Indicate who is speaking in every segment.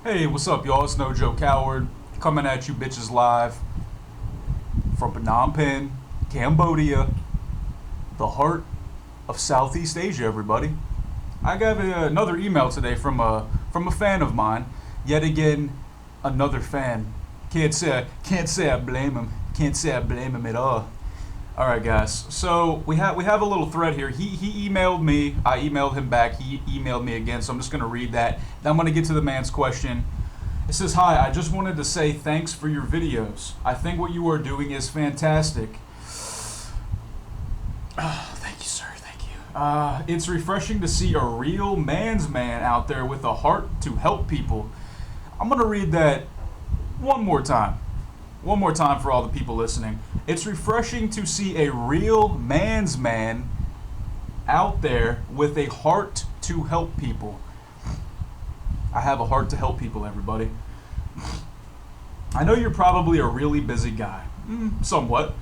Speaker 1: Hey, what's up, y'all? It's No Joe Coward coming at you bitches live from Phnom Penh, Cambodia, the heart of Southeast Asia. Everybody, I got another email today from a fan of mine. Yet again, another fan. Can't say I blame him. Can't say I blame him at all. All right, guys. So we have a little thread here. He emailed me. I emailed him back. He emailed me again. So I'm just gonna read that. Then I'm gonna get to the man's question. It says, "Hi. I just wanted to say thanks for your videos. I think what you are doing is fantastic. Thank you, sir. Thank you. It's refreshing to see a real man's man out there with a heart to help people." I'm gonna read that one more time. One more time for all the people listening. It's refreshing to see a real man's man out there with a heart to help people. I have a heart to help people, everybody. I know you're probably a really busy guy, somewhat,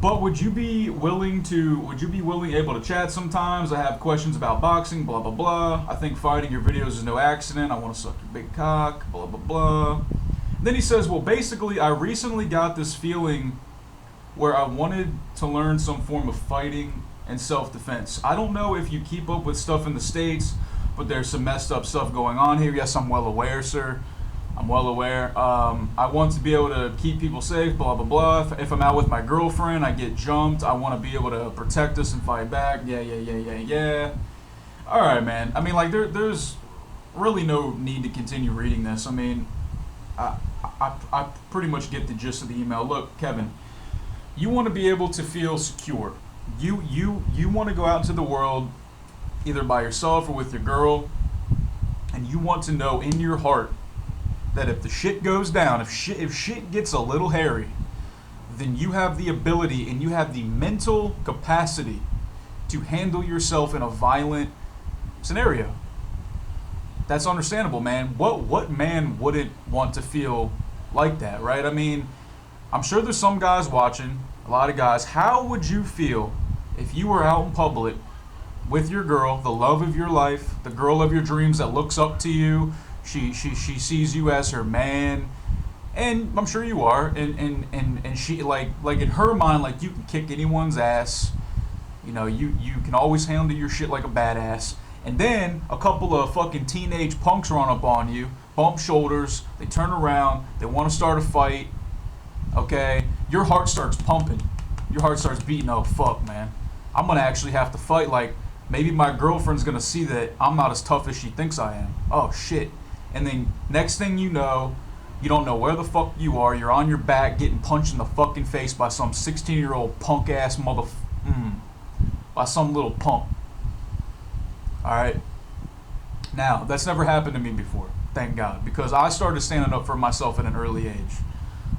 Speaker 1: but would you be willing, able to chat sometimes? I have questions about boxing, blah blah blah. I think fighting your videos is no accident. I want to suck your big cock, blah blah blah. Then he says, well, basically, I recently got this feeling where I wanted to learn some form of fighting and self-defense. I don't know if you keep up with stuff in the States, but there's some messed up stuff going on here. Yes, I'm well aware, sir. I'm well aware. I want to be able to keep people safe, blah, blah, blah. If I'm out with my girlfriend, I get jumped. I want to be able to protect us and fight back. Yeah. All right, man. I mean, like, there's really no need to continue reading this. I mean, I pretty much get the gist of the email. Look, Kevin, you want to be able to feel secure. You want to go out into the world either by yourself or with your girl, and you want to know in your heart that if the shit goes down, if shit gets a little hairy, then you have the ability and you have the mental capacity to handle yourself in a violent scenario. That's understandable, man. What man wouldn't want to feel like that, right? I mean, I'm sure there's some guys watching, a lot of guys. How would you feel if you were out in public with your girl, the love of your life, the girl of your dreams that looks up to you? She sees you as her man, and I'm sure you are, and she like in her mind, like, you can kick anyone's ass. You know, you can always handle your shit like a badass. And then a couple of fucking teenage punks run up on you, bump shoulders, they turn around, they want to start a fight. Okay, your heart starts pumping, your heart starts beating. Oh fuck, man, I'm gonna actually have to fight. Like, maybe my girlfriend's gonna see that I'm not as tough as she thinks I am. Oh shit. And then next thing you know, you don't know where the fuck you are. You're on your back getting punched in the fucking face by some 16-year-old punk ass by some little punk. Alright? Now, that's never happened to me before, thank God, because I started standing up for myself at an early age.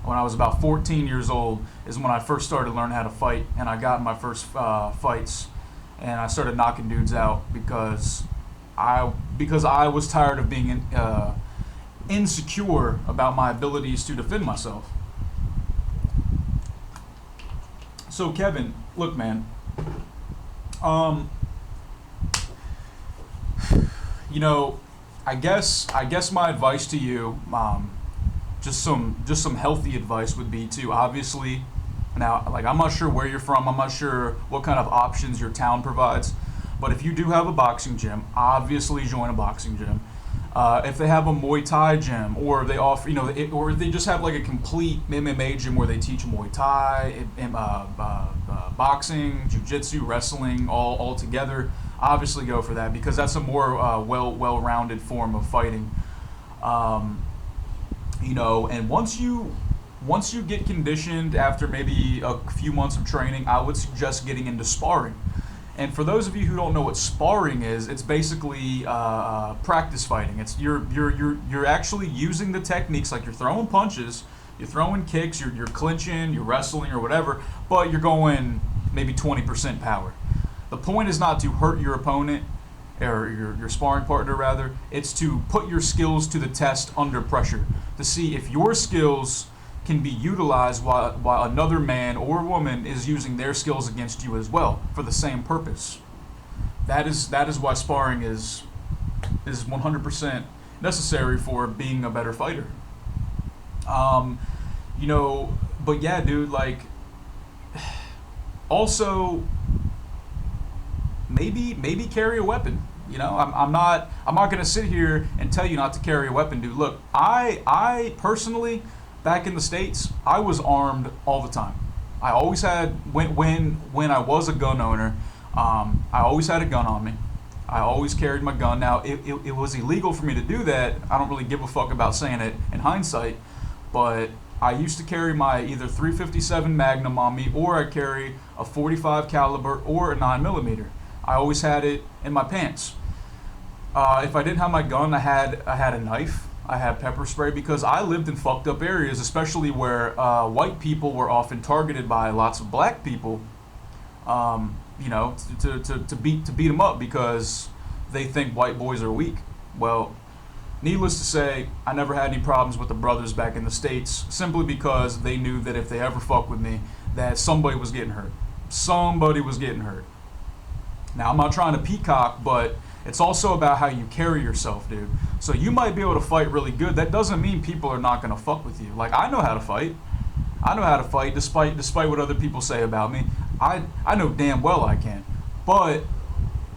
Speaker 1: When I was about 14 years old is when I first started learning how to fight, and I got in my first fights, and I started knocking dudes out because I was tired of being insecure about my abilities to defend myself. So Kevin, look, man, you know, I guess my advice to you, just some healthy advice would be to, obviously, now, like, I'm not sure where you're from, I'm not sure what kind of options your town provides, but if you do have a boxing gym, obviously join a boxing gym. If they have a Muay Thai gym, or they offer, or they just have like a complete MMA gym where they teach Muay Thai, boxing, jiu-jitsu, wrestling, all together, obviously go for that, because that's a more well-rounded form of fighting. And once you get conditioned after maybe a few months of training, I would suggest getting into sparring. And for those of you who don't know what sparring is, it's basically practice fighting. It's you're actually using the techniques, like you're throwing punches, you're throwing kicks, you're clinching, you're wrestling or whatever, but you're going maybe 20% power. The point is not to hurt your opponent, or your sparring partner rather. It's to put your skills to the test under pressure, to see if your skills can be utilized while another man or woman is using their skills against you as well for the same purpose. That is why sparring is 100% necessary for being a better fighter. Um, but yeah, dude, like, also maybe carry a weapon. I'm not gonna sit here and tell you not to carry a weapon, dude. Look, I personally, back in the states, I was armed all the time. I always had when I was a gun owner, I always had a gun on me. I always carried my gun. Now it was illegal for me to do that. I don't really give a fuck about saying it in hindsight, but I used to carry my either 357 Magnum on me, or I carry a 45 caliber or a 9 millimeter. I always had it in my pants. If I didn't have my gun, I had a knife. I had pepper spray because I lived in fucked up areas, especially where white people were often targeted by lots of black people. To beat them up because they think white boys are weak. Well, needless to say, I never had any problems with the brothers back in the States, simply because they knew that if they ever fucked with me, that somebody was getting hurt. Somebody was getting hurt. Now, I'm not trying to peacock, but it's also about how you carry yourself, dude. So you might be able to fight really good. That doesn't mean people are not going to fuck with you. Like, I know how to fight. I know how to fight despite what other people say about me. I know damn well I can. But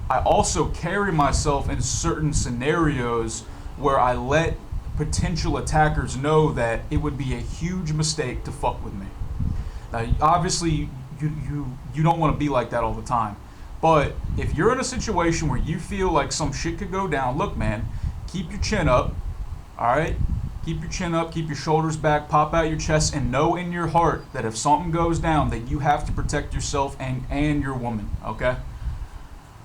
Speaker 1: I also carry myself in certain scenarios where I let potential attackers know that it would be a huge mistake to fuck with me. Now, obviously, you don't want to be like that all the time. But if you're in a situation where you feel like some shit could go down, look, man, keep your chin up, all right? Keep your chin up, keep your shoulders back, pop out your chest, and know in your heart that if something goes down, that you have to protect yourself and your woman, okay?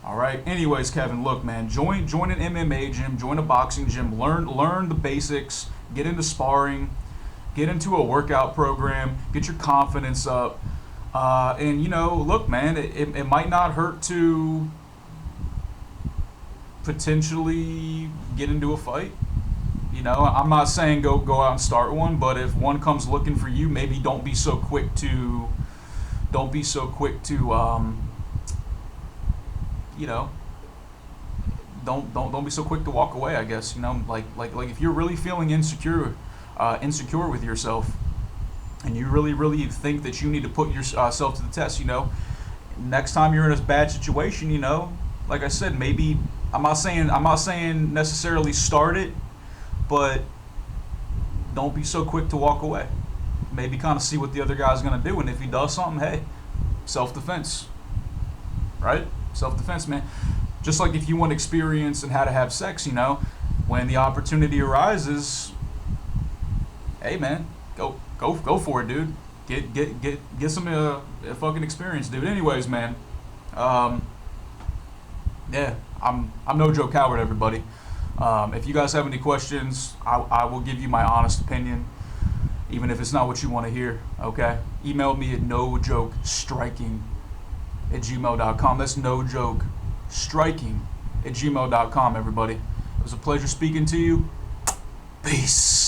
Speaker 1: All right. Anyways, Kevin, look, man, join an MMA gym, join a boxing gym, learn the basics, get into sparring, get into a workout program, get your confidence up. And look, man, it might not hurt to potentially get into a fight. I'm not saying go out and start one, but if one comes looking for you, maybe don't be so quick to don't be so quick to don't be so quick to walk away, I guess. Like if you're really feeling insecure with yourself, and you really think that you need to put yourself to the test, next time you're in a bad situation, like I said, maybe I'm not saying necessarily start it, but don't be so quick to walk away. Maybe kind of see what the other guy's gonna do, and if he does something, hey, self-defense, right? Self-defense, man. Just like if you want experience in how to have sex, when the opportunity arises, hey, man, go for it, dude. Get some fucking experience, dude. Anyways, man, yeah, I'm no Joe Coward, everybody. If you guys have any questions, I will give you my honest opinion, even if it's not what you want to hear. Okay, email me at nojokestriking@gmail.com. That's nojokestriking@gmail.com. Everybody, it was a pleasure speaking to you. Peace.